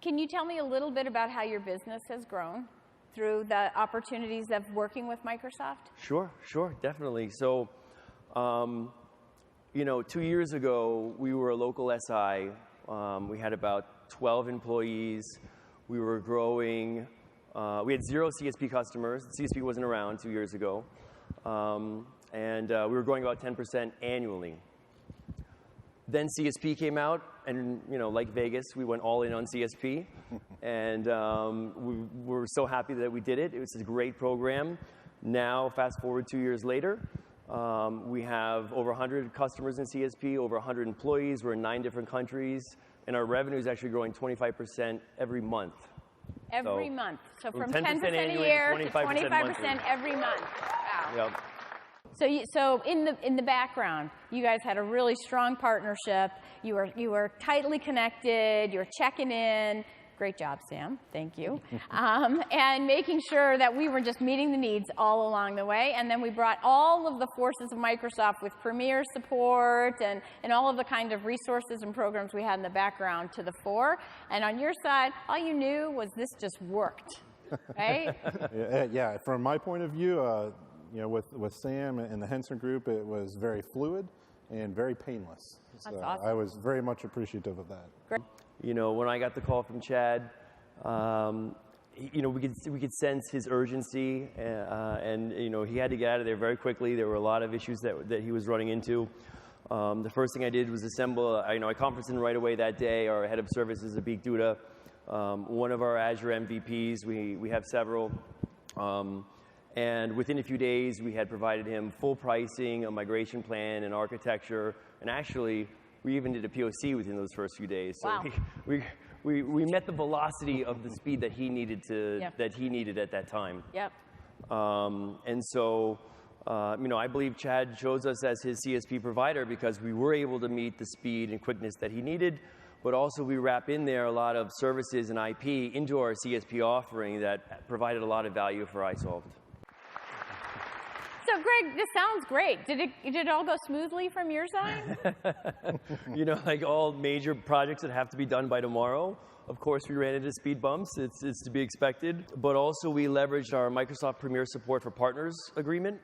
Can you tell me a little bit about how your business has grown through the opportunities of working with Microsoft? Sure, definitely. So, 2 years ago, we were a local SI. We had about 12 employees. We were growing. We had 0 CSP customers. CSP wasn't around 2 years ago. And we were growing about 10% annually. Then CSP came out, and like Vegas, we went all in on CSP, and we were so happy that we did it. It was a great program. Now, fast forward 2 years later, we have over 100 customers in CSP, over 100 employees. We're in 9 different countries, and our revenue is actually growing 25% every month. Every month. So from 10% 10% a year to 25% every month. Wow. Yep. So in the background, you guys had a really strong partnership. You were tightly connected. You were checking in. Great job, Sam. Thank you. And making sure that we were just meeting the needs all along the way. And then we brought all of the forces of Microsoft with Premier support and all of the kind of resources and programs we had in the background to the fore. And on your side, all you knew was this just worked, right? Yeah. From my point of view, with Sam and the Henson Group, it was very fluid and very painless. So that's awesome. I was very much appreciative of that. Great. When I got the call from Chad, we could sense his urgency, and he had to get out of there very quickly. There were a lot of issues that he was running into. The first thing I did was assemble. I conferenced in right away that day. Our head of services, Abik Duda, one of our Azure MVPs. We have several. And within a few days, we had provided him full pricing, a migration plan, and architecture. And actually, we even did a POC within those first few days. So wow. we met the velocity of the speed that he needed at that time. Yep. And so, I believe Chad chose us as his CSP provider because we were able to meet the speed and quickness that he needed. But also we wrap in there a lot of services and IP into our CSP offering that provided a lot of value for iSolved. So, Greg, this sounds great. Did it all go smoothly from your side? Like all major projects that have to be done by tomorrow, of course, we ran into speed bumps. It's to be expected. But also, we leveraged our Microsoft Premier Support for Partners agreement.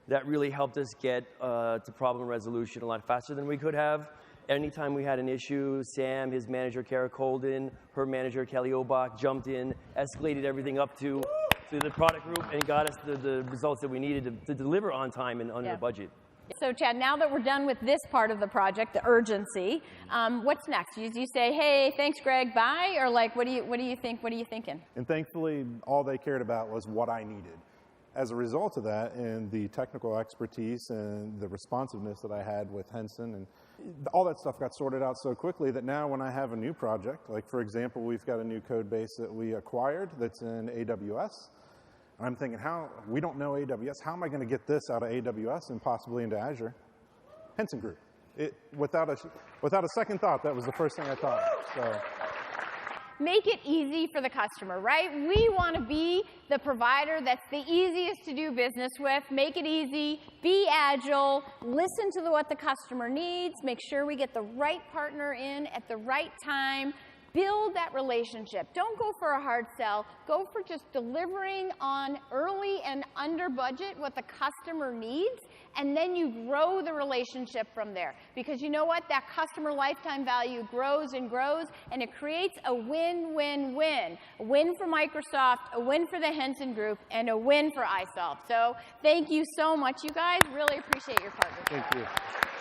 That really helped us get to problem resolution a lot faster than we could have. Anytime we had an issue, Sam, his manager, Kara Colden, her manager, Kelly Obach, jumped in, escalated everything up to the product group, and got us the results that we needed to deliver on time and under budget. So, Chad, now that we're done with this part of the project, the urgency, what's next? You say, hey, thanks, Greg, bye? Or like, what do you think? What are you thinking? And thankfully, all they cared about was what I needed. As a result of that, and the technical expertise and the responsiveness that I had with Henson, and all that stuff got sorted out so quickly that now when I have a new project, like for example, we've got a new code base that we acquired that's in AWS. I'm thinking, we don't know AWS. How am I going to get this out of AWS and possibly into Azure? Henson Group. Without a second thought, that was the first thing I thought. So. Make it easy for the customer, right? We want to be the provider that's the easiest to do business with. Make it easy, be agile, listen to what the customer needs, make sure we get the right partner in at the right time. Build that relationship. Don't go for a hard sell. Go for just delivering on early and under budget what the customer needs, and then you grow the relationship from there. Because you know what? That customer lifetime value grows and grows, and it creates a win-win-win. A win for Microsoft, a win for the Henson Group, and a win for iSolved. So thank you so much, you guys. Really appreciate your partnership. Thank you.